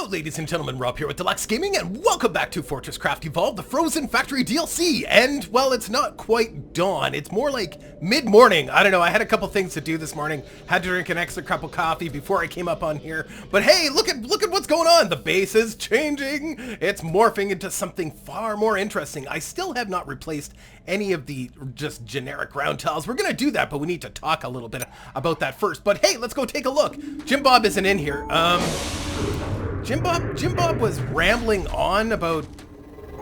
Hello ladies and gentlemen, Rob here with Deluks Gaming, and welcome back to FortressCraft Evolved, the Frozen Factory DLC. And, well, it's not quite dawn, it's more like mid-morning. I don't know, I had a couple things to do this morning, had to drink an extra cup of coffee before I came up on here. But hey, look at what's going on! The base is changing! It's morphing into something far more interesting. I still have not replaced any of the just generic ground tiles. We're gonna do that, but we need to talk a little bit about that first. But hey, let's go take a look. Jim Bob isn't in here. Jim Bob was rambling on about,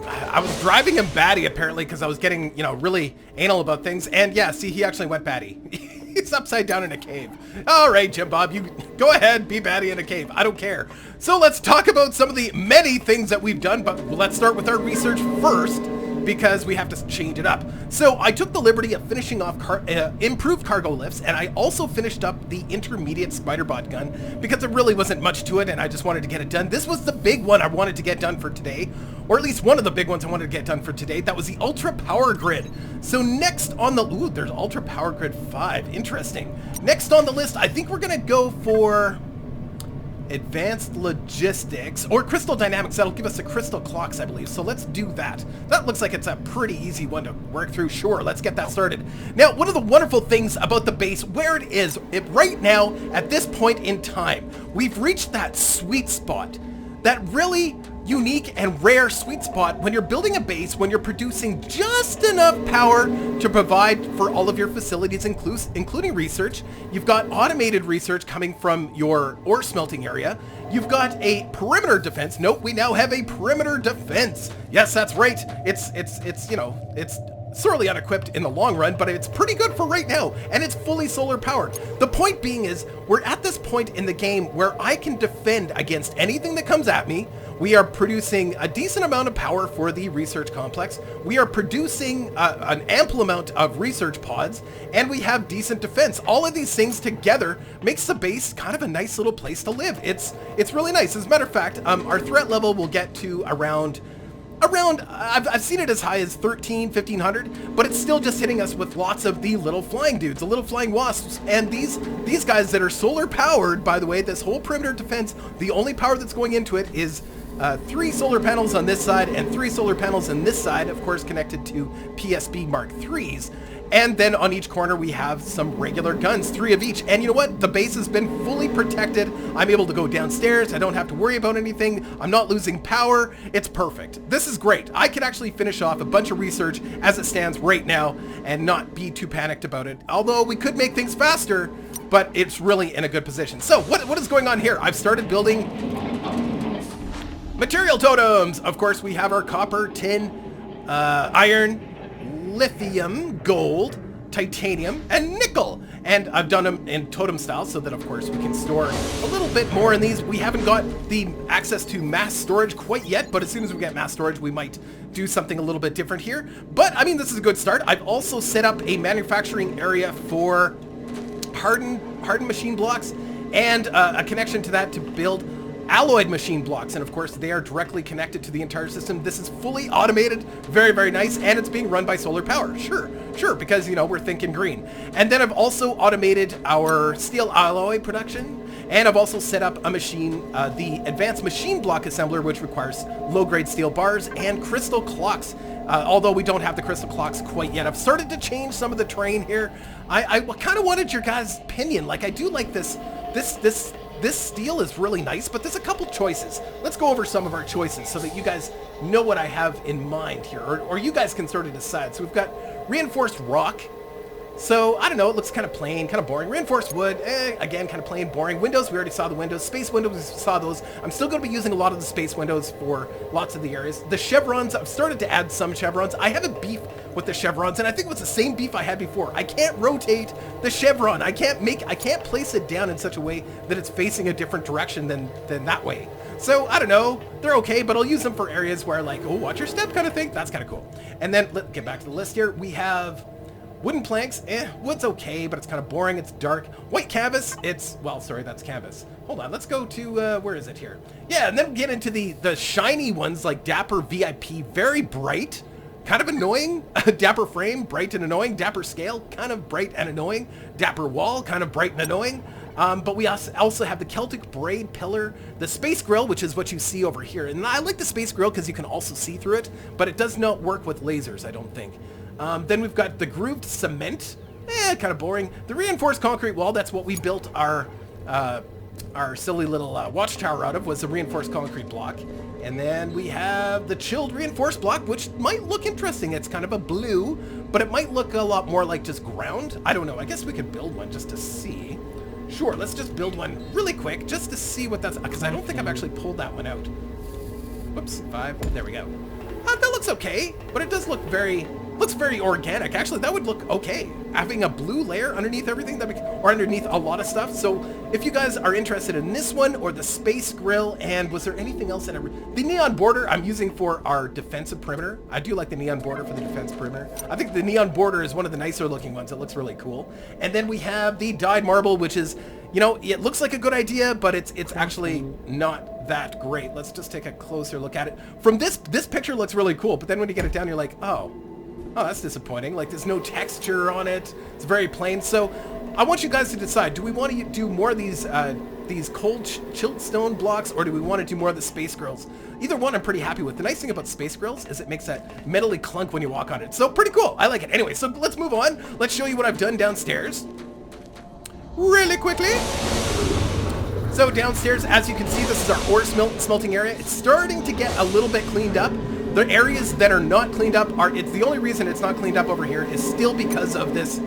I was driving him batty apparently because I was getting, really anal about things. And yeah, see, he actually went batty. He's upside down in a cave. All right, Jim Bob, you go ahead, be batty in a cave. I don't care. So let's talk about some of the many things that we've done, but let's start with our research first, because we have to change it up. So I took the liberty of finishing off improved cargo lifts, and I also finished up the intermediate spider-bot gun because there really wasn't much to it and I just wanted to get it done. This was the big one I wanted to get done for today, or at least one of the big ones I wanted to get done for today. That was the Ultra Power Grid. So next on the, ooh, there's Ultra Power Grid 5, interesting. Next on the list, I think we're gonna go for advanced logistics or crystal dynamics. That'll give us the crystal clocks, I believe. So let's do that. That looks like it's a pretty easy one to work through. Sure, let's get that started. Now, one of the wonderful things about the base, where it is, right now, at this point in time, we've reached that sweet spot, that really unique and rare sweet spot when you're building a base, when you're producing just enough power to provide for all of your facilities, including research. You've got automated research coming from your ore smelting area. You've got a perimeter defense. Nope, we now have a perimeter defense. Yes, that's right. It's sorely unequipped in the long run, but it's pretty good for right now, and it's fully solar powered. The point being is, we're at this point in the game where I can defend against anything that comes at me. We are producing a decent amount of power for the research complex. We are producing an ample amount of research pods, and we have decent defense. All of these things together makes the base kind of a nice little place to live. It's really nice. As a matter of fact, our threat level will get to around I've seen it as high as 1500, but it's still just hitting us with lots of the little flying dudes, the little flying wasps, and these guys that are solar powered. By the way, this whole perimeter defense, the only power that's going into it is 3 solar panels on this side and 3 solar panels on this side, of course connected to PSB Mark IIIs. And then on each corner we have some regular guns, 3 of each. And you know what? The base has been fully protected. I'm able to go downstairs. I don't have to worry about anything. I'm not losing power. It's perfect. This is great. I can actually finish off a bunch of research as it stands right now and not be too panicked about it. Although we could make things faster, but it's really in a good position. So what is going on here? I've started building material totems. Of course, we have our copper, tin, iron, lithium, gold, titanium, and nickel. And I've done them in totem style so that, of course, we can store a little bit more in these. We haven't got the access to mass storage quite yet, but as soon as we get mass storage, we might do something a little bit different here. But, I mean, this is a good start. I've also set up a manufacturing area for hardened machine blocks and a connection to that to build alloyed machine blocks, and of course they are directly connected to the entire system. This is fully automated, very, very nice, and it's being run by solar power. Sure, because we're thinking green. And then I've also automated our steel alloy production, and I've also set up a machine, the advanced machine block assembler, which requires low-grade steel bars and crystal clocks. Although we don't have the crystal clocks quite yet. I've started to change some of the terrain here. I kind of wanted your guys' opinion. Like, I do like this steel is really nice, but there's a couple choices. Let's go over some of our choices so that you guys know what I have in mind here, or you guys can sort of decide. So we've got reinforced rock. So, I don't know, it looks kind of plain, kind of boring. Reinforced wood, again, kind of plain, boring. Windows, we already saw the windows. Space windows, we saw those. I'm still going to be using a lot of the space windows for lots of the areas. The chevrons, I've started to add some chevrons. I have a beef with the chevrons, and I think it was the same beef I had before. I can't rotate the chevron. I can't place it down in such a way that it's facing a different direction than that way. So, I don't know, they're okay, but I'll use them for areas where, like, oh, watch your step kind of thing. That's kind of cool. And then, let's get back to the list here. We have wooden planks. Wood's okay, but it's kind of boring. It's dark. White canvas. That's canvas. Hold on. Let's go to, where is it here? Yeah, and then get into the shiny ones like Dapper VIP. Very bright. Kind of annoying. Dapper frame. Bright and annoying. Dapper scale. Kind of bright and annoying. Dapper wall. Kind of bright and annoying. But we also have the Celtic braid pillar, the space grill, which is what you see over here. And I like the space grill because you can also see through it, but it does not work with lasers, I don't think. Then we've got the grooved cement. Kind of boring. The reinforced concrete wall, that's what we built our silly little watchtower out of, was a reinforced concrete block. And then we have the chilled reinforced block, which might look interesting. It's kind of a blue, but it might look a lot more like just ground. I don't know. I guess we could build one just to see. Sure, let's just build one really quick just to see what that's... Because I don't think I've actually pulled that one out. Whoops, 5. There we go. That looks okay, but it does look looks very organic. Actually, that would look okay. Having a blue layer underneath everything, or underneath a lot of stuff. So if you guys are interested in this one or the space grill, and was there anything else that the neon border I'm using for our defensive perimeter. I do like the neon border for the defense perimeter. I think the neon border is one of the nicer looking ones. It looks really cool. And then we have the dyed marble, which is, you know, it looks like a good idea, but it's actually not that great. Let's just take a closer look at it. From this picture looks really cool, but then when you get it down, you're like, oh, that's disappointing. Like, there's no texture on it. It's very plain. So I want you guys to decide, do we want to do more of these cold chilled stone blocks, or do we want to do more of the space grills? Either one I'm pretty happy with. The nice thing about space grills is it makes that metally clunk when you walk on it. So pretty cool. I like it. Anyway, so let's move on. Let's show you what I've done downstairs really quickly. So downstairs, as you can see, this is our ore smelting area. It's starting to get a little bit cleaned up. The areas that are not cleaned up it's the only reason it's not cleaned up over here is still because of this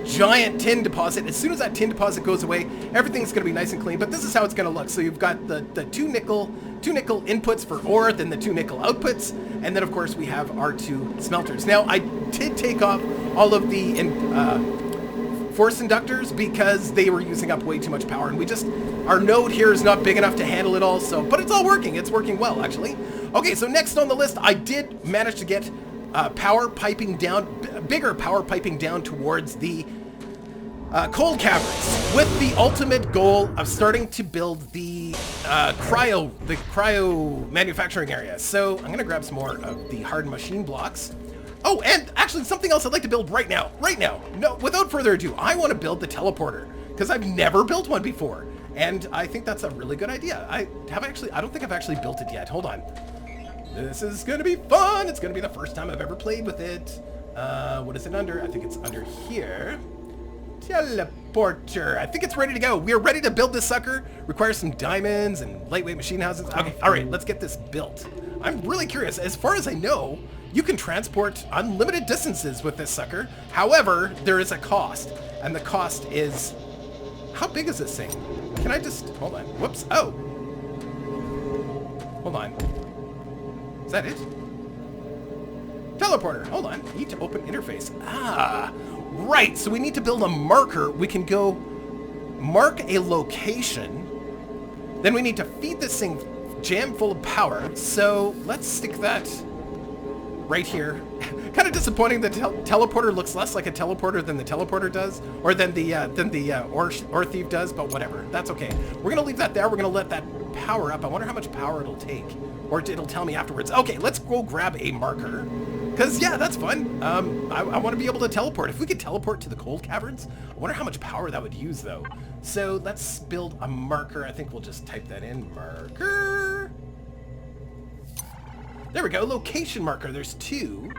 giant tin deposit. As soon as that tin deposit goes away, everything's going to be nice and clean. But this is how it's going to look. So you've got the two nickel inputs for ore, then the 2 nickel outputs, and then of course we have our 2 smelters. Now I did take off all of the force inductors because they were using up way too much power, and our node here is not big enough to handle it all. So, but it's all working. It's working well, actually. Okay, so next on the list, I did manage to get bigger power piping down towards the cold caverns, with the ultimate goal of starting to build the cryo manufacturing area. So I'm gonna grab some more of the hard machine blocks. Oh, and actually something else I'd like to build right now. No, without further ado, I want to build the teleporter, because I've never built one before. And I think that's a really good idea. I don't think I've actually built it yet. Hold on. This is going to be fun. It's going to be the first time I've ever played with it. What is it under? I think it's under here. Teleporter. I think it's ready to go. We are ready to build this sucker. Requires some diamonds and lightweight machine houses. Okay, all right, let's get this built. I'm really curious. As far as I know, you can transport unlimited distances with this sucker. However, there is a cost, and the cost is... How big is this thing? Can I just... Hold on. Whoops. Oh. Hold on. Is that it? Teleporter. Hold on. Need to open interface. Ah. Right. So we need to build a marker. We can go mark a location. Then we need to feed this thing jam full of power. So let's stick that right here. Kind of disappointing that teleporter looks less like a teleporter than the teleporter does, or than the ore thief does, but whatever. That's okay. We're going to leave that there. We're going to let that power up. I wonder how much power it'll take, or it'll tell me afterwards. Okay, let's go grab a marker, because, yeah, that's fun. I want to be able to teleport. If we could teleport to the cold caverns, I wonder how much power that would use, though. So let's build a marker. I think we'll just type that in. Marker. There we go. Location marker. There's 2.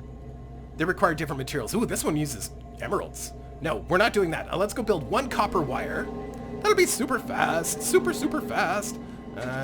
They require different materials. Ooh, this one uses emeralds. No, we're not doing that. Let's go build 1 copper wire. That'll be super fast. Super fast. 1.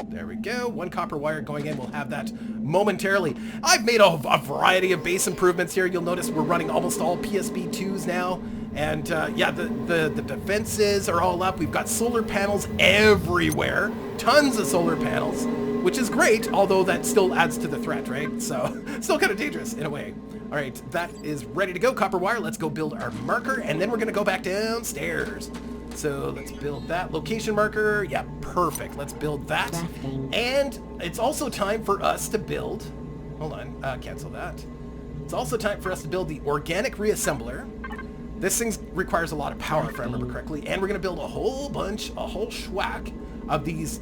There we go. 1 copper wire going in. We'll have that momentarily. I've made a variety of base improvements here. You'll notice we're running almost all PSB2s now. And yeah, the defenses are all up. We've got solar panels everywhere. Tons of solar panels, which is great, although that still adds to the threat, right? So, still kind of dangerous in a way. All right, that is ready to go. Copper wire, let's go build our marker, and then we're gonna go back downstairs. So let's build that location marker. Yeah, perfect. Let's build that. And it's also time for us to build, hold on, cancel that. It's also time for us to build the organic reassembler. This thing requires a lot of power, if I remember correctly, and we're gonna build a whole schwack of these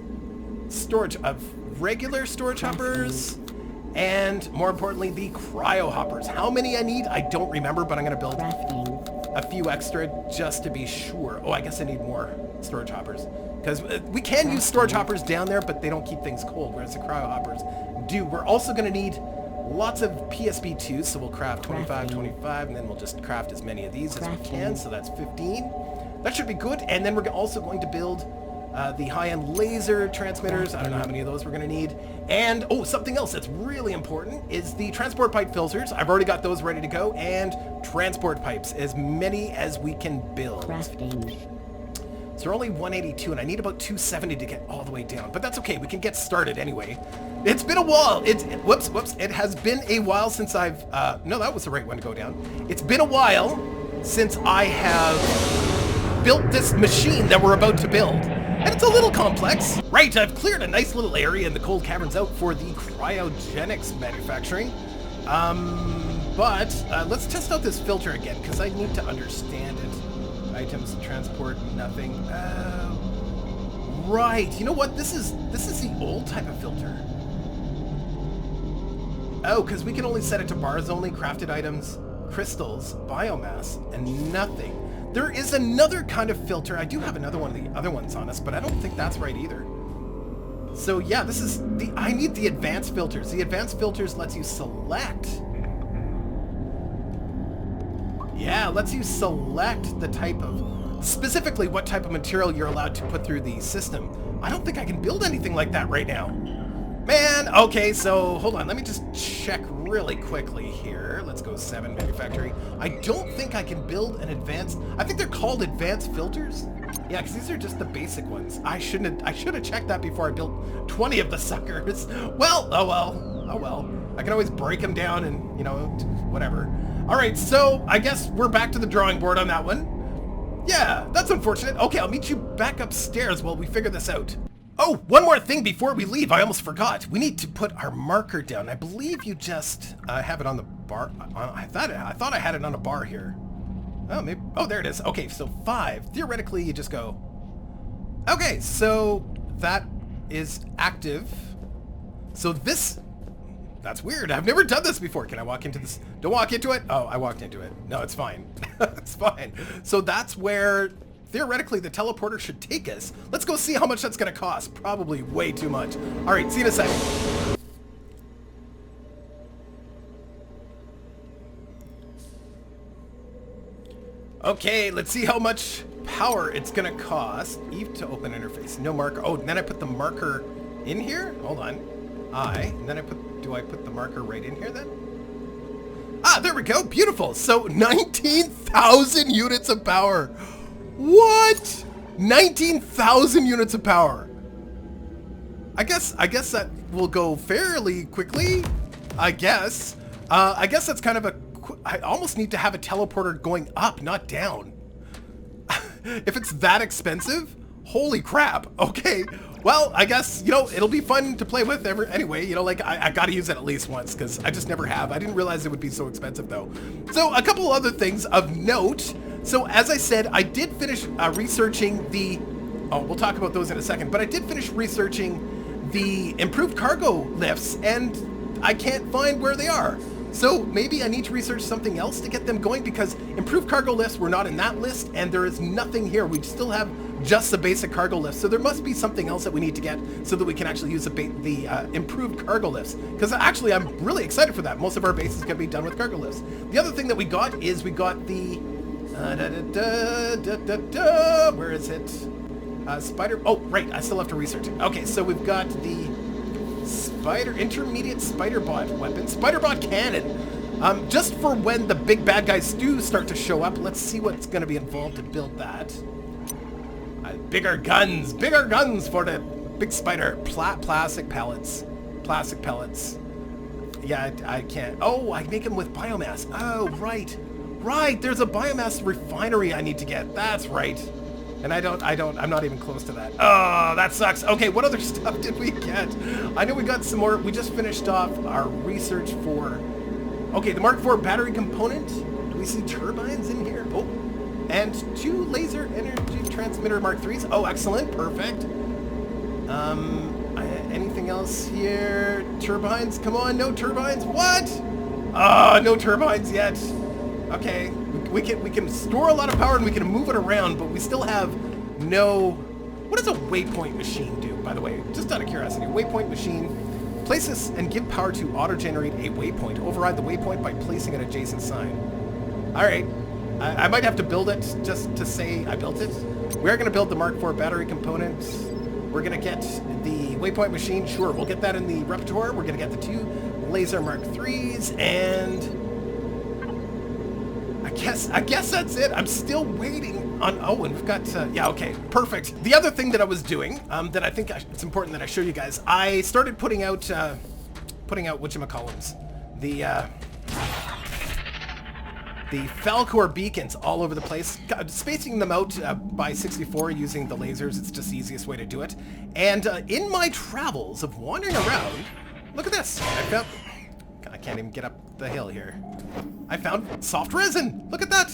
regular storage hoppers, and more importantly, the cryo hoppers. How many I need, I don't remember, but I'm gonna build a few extra just to be sure. Oh, I guess I need more storage hoppers. Because we can use storage hoppers down there, but they don't keep things cold, whereas the cryo hoppers do. We're also going to need lots of PSB2s, so we'll craft 25, 25, and then we'll just craft as many of these as we can, so that's 15. That should be good, and then we're also going to build the high-end laser transmitters. I don't know how many of those we're going to need. And, oh, something else that's really important is the transport pipe filters. I've already got those ready to go, and transport pipes, as many as we can build. So we're only 182, and I need about 270 to get all the way down. But that's okay, we can get started anyway. It's been a while. Whoops. It has been a while since I've... no, that was the right one to go down. It's been a while since I have built this machine that we're about to build. And it's a little complex. Right, I've cleared a nice little area in the cold caverns out for the cryogenics manufacturing. But let's test out this filter again, because I need to understand it. Items, transport, nothing. Right, you know what? This is the old type of filter. Oh, because we can only set it to bars only, crafted items, crystals, biomass, and nothing. There is another kind of filter. I do have another one of the other ones on us, but I don't think that's right either. So yeah, this is the... I need the advanced filters. The advanced filters lets you select... Yeah, lets you select the type of... Specifically, what type of material you're allowed to put through the system. I don't think I can build anything like that right now. Man, okay, so hold on. Let me just check really quickly here. Let's go 7 manufacturing. I don't think I can build an advanced... I think they're called advanced filters. Yeah, because these are just the basic ones. I should have checked that before I built 20 of the suckers. Well, oh well. I can always break them down and, you know, whatever. Alright, so I guess we're back to the drawing board on that one. Yeah, that's unfortunate. Okay, I'll meet you back upstairs while we figure this out. Oh, one more thing before we leave. I almost forgot. We need to put our marker down. I believe you just have it on the bar. I thought I had it on a bar here. Oh, maybe. Oh, there it is. Okay, so 5. Theoretically, you just go. Okay, so that is active. So this... That's weird. I've never done this before. Can I walk into this? Don't walk into it. Oh, I walked into it. No, it's fine. It's fine. So that's where, theoretically, the teleporter should take us. Let's go see how much that's going to cost. Probably way too much. All right, see you in a second. Okay, let's see how much power it's going to cost. Eve to open interface. No marker. Oh, and then I put the marker in here? Hold on. And then do I put the marker right in here then? Ah, there we go. Beautiful. So 19,000 units of power. What? 19,000 units of power. I guess that will go fairly quickly. I guess that's kind of a... I almost need to have a teleporter going up, not down. If it's that expensive, holy crap. Okay. Well, I guess, you know, it'll be fun to play with anyway. You know, like, I gotta use it at least once, because I just never have. I didn't realize it would be so expensive, though. So, a couple other things of note. So, as I said, I did finish researching the... Oh, we'll talk about those in a second. But I did finish researching the improved cargo lifts, and I can't find where they are. So, maybe I need to research something else to get them going, because improved cargo lifts were not in that list, and there is nothing here. We still have just the basic cargo lifts, so there must be something else that we need to get so that we can actually use the improved cargo lifts. Because actually, I'm really excited for that. Most of our bases can be done with cargo lifts. The other thing that we got is we got the... where is it? Spider... Oh, right, I still have to research it. Okay, so we've got the intermediate spider bot weapon. Spider bot cannon. Just for when the big bad guys do start to show up. Let's see what's going to be involved to build that. Bigger guns for the big spider. Plastic pellets. Yeah, I can't. Oh, I make them with biomass. Oh, right. There's a biomass refinery I need to get. That's right. And I'm not even close to that. Oh, that sucks. Okay, what other stuff did we get? I know we got some more. We just finished off our research for... Okay, the Mark IV battery component. Do we see turbines in here? Oh, and 2 laser energy transmitter Mark IIIs. Oh, excellent. Perfect. Anything else here? Turbines? Come on, no turbines. What? No turbines yet. Okay, we've we can store a lot of power and we can move it around, but we still have no... What does a waypoint machine do, by the way? Just out of curiosity. Waypoint machine. Place this and give power to auto-generate a waypoint. Override the waypoint by placing an adjacent sign. Alright. I might have to build it just to say I built it. We're going to build the Mark IV battery component. We're going to get the waypoint machine. Sure, we'll get that in the repertoire. We're going to get the 2 laser Mark IIIs, and I guess that's it. I'm still waiting on... Oh, and we've got... yeah, okay, perfect. The other thing that I was doing, that I think it's important that I show you guys, I started putting out whatchamacallums, the Falcor beacons all over the place, spacing them out by 64 using the lasers. It's just the easiest way to do it. And in my travels of wandering around, look at this. I can't even get up the hill here. I found soft resin. Look at that.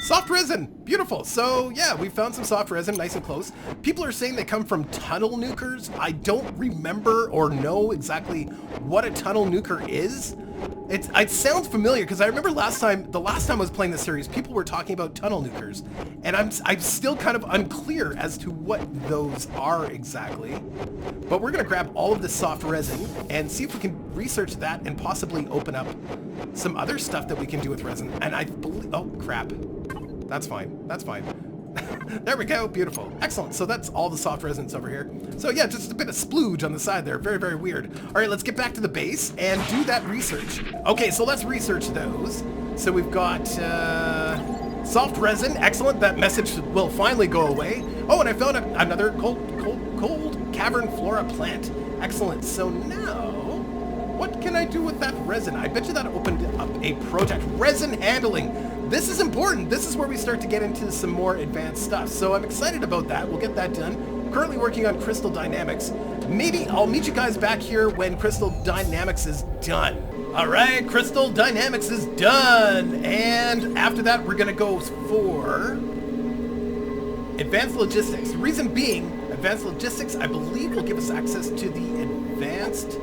Soft resin. Beautiful. So, yeah, we found some soft resin, nice and close. People are saying they come from tunnel nukers. I don't remember or know exactly what a tunnel nuker is. It sounds familiar because I remember the last time I was playing this series, people were talking about tunnel nukers, and I'm still kind of unclear as to what those are exactly. But we're gonna grab all of this soft resin and see if we can research that and possibly open up some other stuff that we can do with resin. And I believe, oh crap, that's fine. That's fine. There we go. Beautiful. Excellent. So that's all the soft resins over here. So yeah, just a bit of splooge on the side there. Very, very weird. All right, let's get back to the base and do that research. Okay, so let's research those. So we've got soft resin. Excellent. That message will finally go away. Oh, and I found another cold cavern flora plant. Excellent. So now, what can I do with that resin? I bet you that opened up a project. Resin handling. This is important. This is where we start to get into some more advanced stuff. So I'm excited about that. We'll get that done. I'm currently working on crystal dynamics. Maybe I'll meet you guys back here when crystal dynamics is done. All right, crystal dynamics is done. And after that, we're gonna go for advanced logistics. The reason being, advanced logistics, I believe, will give us access to the advanced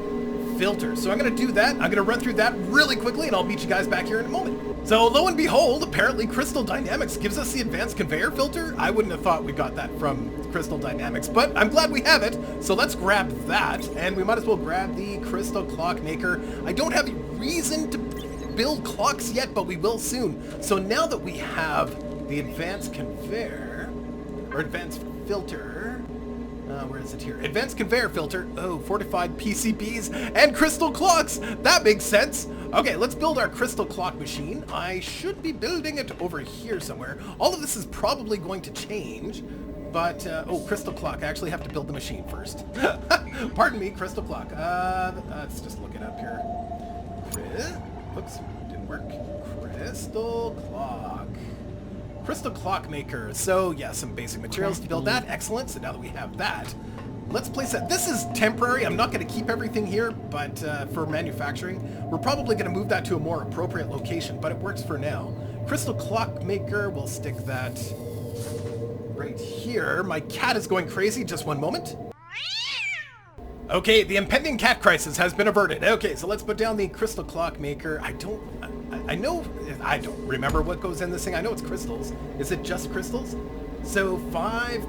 filter. So I'm gonna do that. I'm gonna run through that really quickly and I'll meet you guys back here in a moment. So lo and behold, apparently Crystal Dynamics gives us the advanced conveyor filter. I wouldn't have thought we got that from Crystal Dynamics, but I'm glad we have it. So let's grab that, and we might as well grab the Crystal Clock Maker. I don't have a reason to build clocks yet, but we will soon. So now that we have the advanced conveyor, or advanced filter, where is it here? Advanced conveyor filter. Oh, fortified PCBs and crystal clocks. That makes sense. Okay, let's build our crystal clock machine. I should be building it over here somewhere. All of this is probably going to change, but, oh, crystal clock. I actually have to build the machine first. Pardon me, crystal clock. Let's just look it up here. Oops, didn't work. Crystal clock. Crystal clock maker. So yeah, some basic materials to build that. Excellent. So now that we have that, let's place that. This is temporary. I'm not going to keep everything here, but for manufacturing, we're probably going to move that to a more appropriate location, but it works for now. Crystal clock maker, we'll stick that right here. My cat is going crazy. Just one moment. Okay, the impending cat crisis has been averted. Okay, so let's put down the crystal clock maker. I don't remember what goes in this thing. I know it's crystals. Is it just crystals? So 5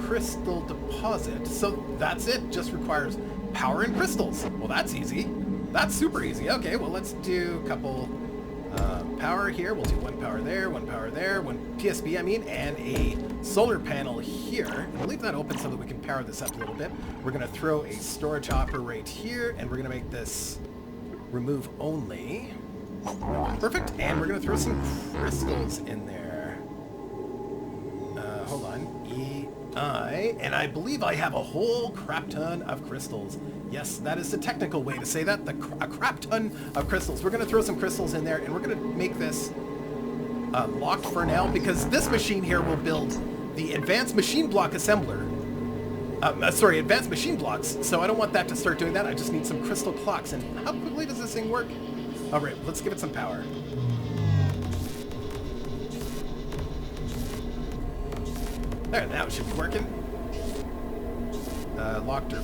crystal deposit. So that's it. Just requires power and crystals. Well, that's easy. That's super easy. Okay, well, let's do a couple power here. We'll do 1 power there, 1 power there, 1 PSB, I mean, and a solar panel here. We'll leave that open so that we can power this up a little bit. We're going to throw a storage hopper right here, and we're going to make this remove only. Perfect. And we're going to throw some crystals in there. Hold on. And I believe I have a whole crap ton of crystals. Yes, that is the technical way to say that. A crap ton of crystals. We're going to throw some crystals in there, and we're going to make this locked for now, because this machine here will build the advanced machine block assembler. Advanced machine blocks. So I don't want that to start doing that. I just need some crystal clocks. And how quickly does this thing work? All right, let's give it some power. There, now it should be working. Locked or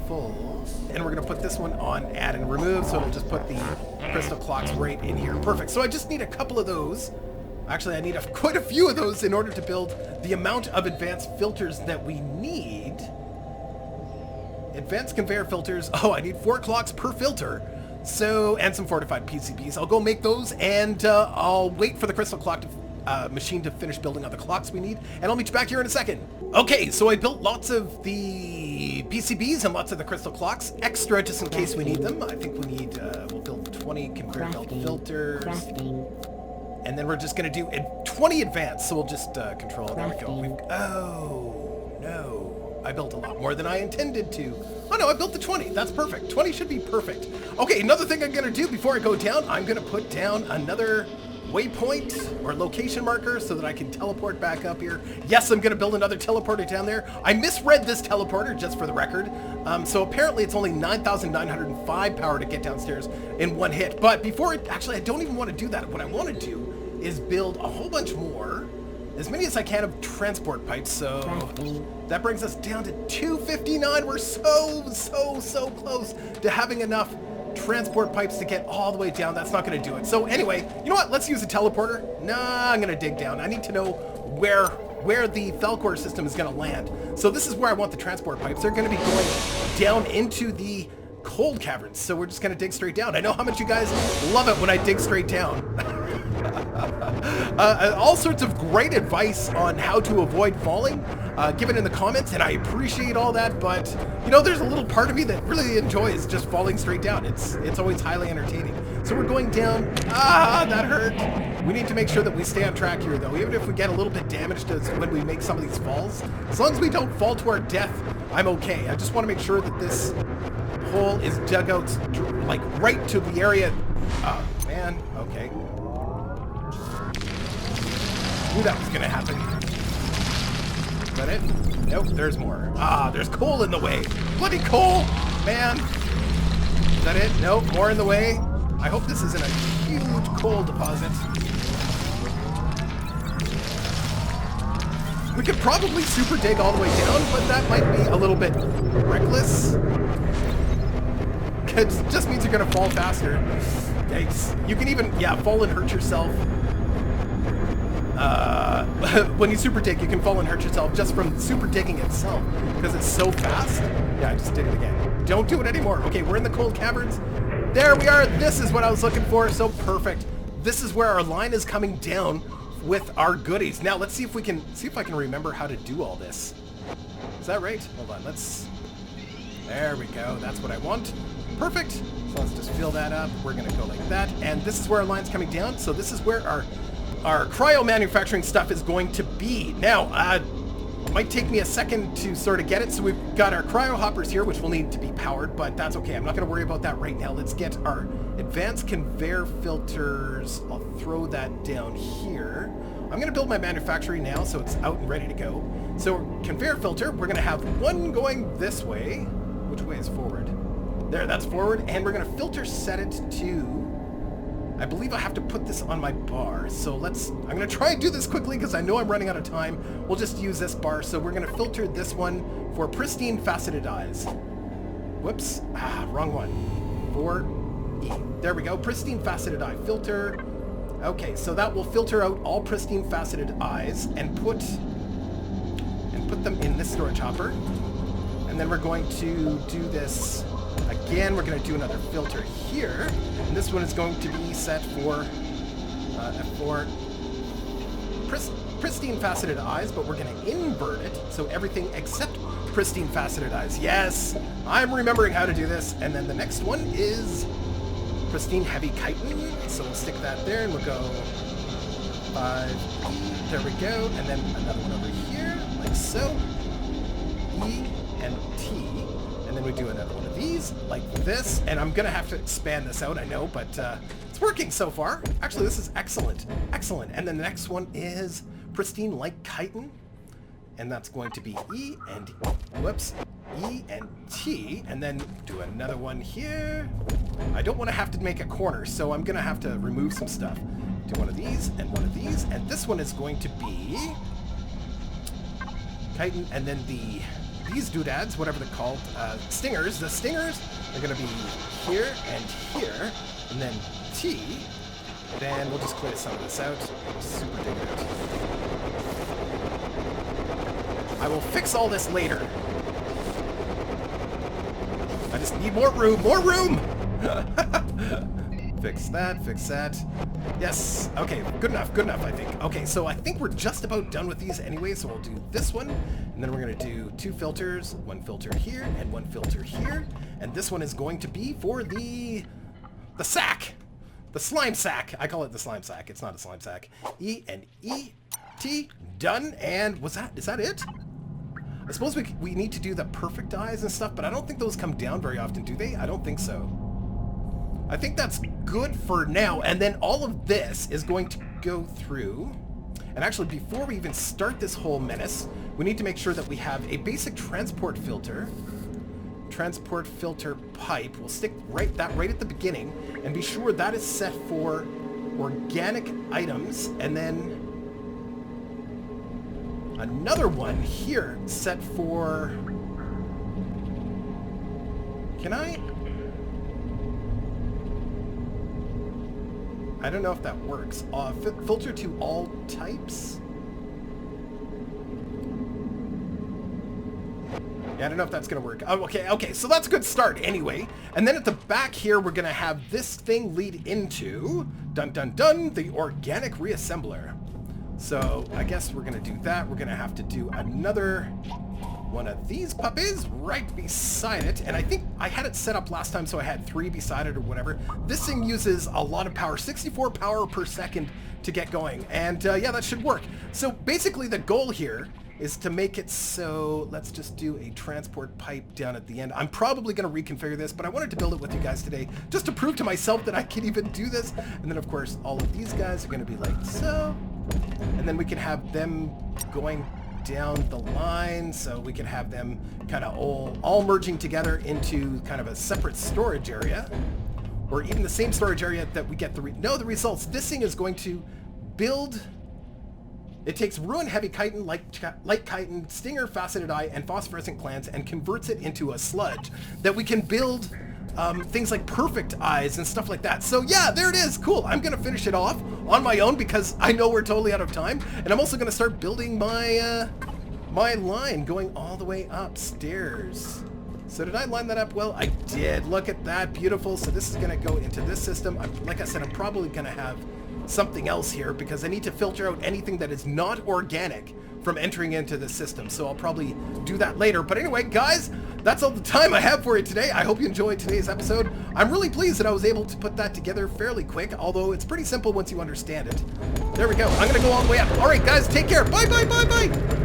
full. And we're going to put this one on add and remove, so it'll just put the crystal clocks right in here. Perfect. So I just need a couple of those. Actually, I need quite a few of those in order to build the amount of advanced filters that we need. Advanced conveyor filters. Oh, I need 4 clocks per filter. So, and some fortified PCBs. I'll go make those, and I'll wait for the crystal clock machine to finish building all the clocks we need, and I'll meet you back here in a second. Okay, so I built lots of the PCBs and lots of the crystal clocks, extra just in case we need them. I think we need, we'll build 20 conveyor belt filters. And then we're just going to do 20 advanced, so we'll just control it. There we go. Oh, no. I built a lot more than I intended to. Oh no, I built the 20. That's perfect. 20 should be perfect. Okay, another thing I'm going to do before I go down, I'm going to put down another waypoint or location marker so that I can teleport back up here. Yes, I'm going to build another teleporter down there. I misread this teleporter, just for the record. So apparently it's only 9,905 power to get downstairs in one hit. But before it, actually, I don't even want to do that. What I want to do is build a whole bunch more, as many as I can of transport pipes. So that brings us down to 259. We're so close to having enough transport pipes to get all the way down. That's not going to do it. So anyway, you know what? Let's use a teleporter. Nah, I'm going to dig down. I need to know where the Falcor system is going to land. So this is where I want the transport pipes. They're going to be going down into the cold caverns. So we're just going to dig straight down. I know how much you guys love it when I dig straight down. All sorts of great advice on how to avoid falling given in the comments, and I appreciate all that, but you know, there's a little part of me that really enjoys just falling straight down. It's always highly entertaining. So we're going down. Ah, that hurt. We need to make sure that we stay on track here, though. Even if we get a little bit damaged when we make some of these falls, as long as we don't fall to our death, I'm okay. I just want to make sure that this hole is dug out like right to the area. Oh man, okay. Knew that was gonna happen. Is that it? Nope, there's more. Ah, there's coal in the way. Bloody coal, man. Is that it? Nope, more in the way. I hope this isn't a huge coal deposit. We could probably super dig all the way down, but that might be a little bit reckless. It just means you're gonna fall faster. Yikes. You can even, yeah, fall and hurt yourself. When you super dig, you can fall and hurt yourself just from super digging itself because it's so fast. Yeah, I just did it again. Don't do it anymore. Okay, we're in the cold caverns. There we are. This is what I was looking for. So perfect. This is where our line is coming down with our goodies. Now let's see if I can remember how to do all this. Is that right? Hold on. There we go. That's what I want. Perfect. So let's just fill that up. We're gonna go like that, and this is where our line's coming down. So this is where our cryo manufacturing stuff is going to be. Now, it might take me a second to sort of get it. So we've got our cryo hoppers here, which will need to be powered, but that's okay. I'm not going to worry about that right now. Let's get our advanced conveyor filters. I'll throw that down here. I'm going to build my manufacturing now, so it's out and ready to go. So conveyor filter, we're going to have one going this way. Which way is forward? There, that's forward. And we're going to filter set it to... I believe I have to put this on my bar, so I'm going to try and do this quickly because I know I'm running out of time. We'll just use this bar, so we're going to filter this one for pristine faceted eyes. Whoops, wrong one. For E. There we go, pristine faceted eye filter. Okay, so that will filter out all pristine faceted eyes and put them in this storage hopper. And then we're going to do this again. We're going to do another filter here, and this one is going to be set for pristine faceted eyes, but we're going to invert it so everything except pristine faceted eyes. Yes, I'm remembering how to do this. And then the next one is pristine heavy chitin, so we'll stick that there, and we'll go 5E. There we go, and then another one over here, like so. E and T. And then we do another one of these, like this, and I'm gonna have to expand this out, I know, but it's working so far. Actually, this is excellent. Excellent. And then the next one is pristine like chitin, and that's going to be E and, whoops, E and T, and then do another one here. I don't want to have to make a corner, so I'm gonna have to remove some stuff. Do one of these, and one of these, and this one is going to be chitin, and then these doodads, whatever they're called, stingers. The stingers are going to be here, and then T, Then we'll just clear some of this out. Super dig it out. I will fix all this later. I just need more room. More room! Fix that, fix that. Yes, okay, good enough, I think. Okay, so I think we're just about done with these anyway, so we'll do this one, and then we're gonna do 2 filters, 1 filter here, and 1 filter here, and this one is going to be for the sack. The slime sack. I call it the slime sack. It's not a slime sack. E and E, T, done, and is that it? I suppose we need to do the perfect eyes and stuff, but I don't think those come down very often, do they? I don't think so. I think that's good for now, and then all of this is going to go through, and actually before we even start this whole menace, we need to make sure that we have a basic transport filter pipe. We'll stick that right at the beginning, and be sure that is set for organic items, and then another one here set for, I don't know if that works. Filter to all types? Yeah, I don't know if that's going to work. Oh, okay, so that's a good start anyway. And then at the back here, we're going to have this thing lead into, dun dun dun, the organic reassembler. So I guess we're going to do that. We're going to have to do another one of these puppies right beside it, and I think I had it set up last time so I had 3 beside it or whatever. This thing uses a lot of power, 64 power per second to get going, and yeah, that should work. So basically the goal here is to make it so, let's just do a transport pipe down at the end. I'm probably going to reconfigure this, but I wanted to build it with you guys today just to prove to myself that I can even do this. And then of course all of these guys are going to be like so, and then we can have them going down the line, so we can have them kind of all merging together into kind of a separate storage area, or even the same storage area that we get the results. This thing is going to build. It takes ruined heavy chitin, light chitin, stinger, faceted eye, and phosphorescent glands, and converts it into a sludge that we can build things like perfect eyes and stuff like that. So yeah, there it is. Cool. I'm going to finish it off on my own because I know we're totally out of time. And I'm also going to start building my my line going all the way upstairs. So did I line that up well? I did. Look at that. Beautiful. So this is going to go into this system. Like I said, I'm probably going to have something else here because I need to filter out anything that is not organic from entering into the system. So I'll probably do that later. But anyway, guys, that's all the time I have for you today. I hope you enjoyed today's episode. I'm really pleased that I was able to put that together fairly quick, although it's pretty simple once you understand it. There we go. I'm going to go all the way up. All right, guys, take care. Bye, bye, bye, bye.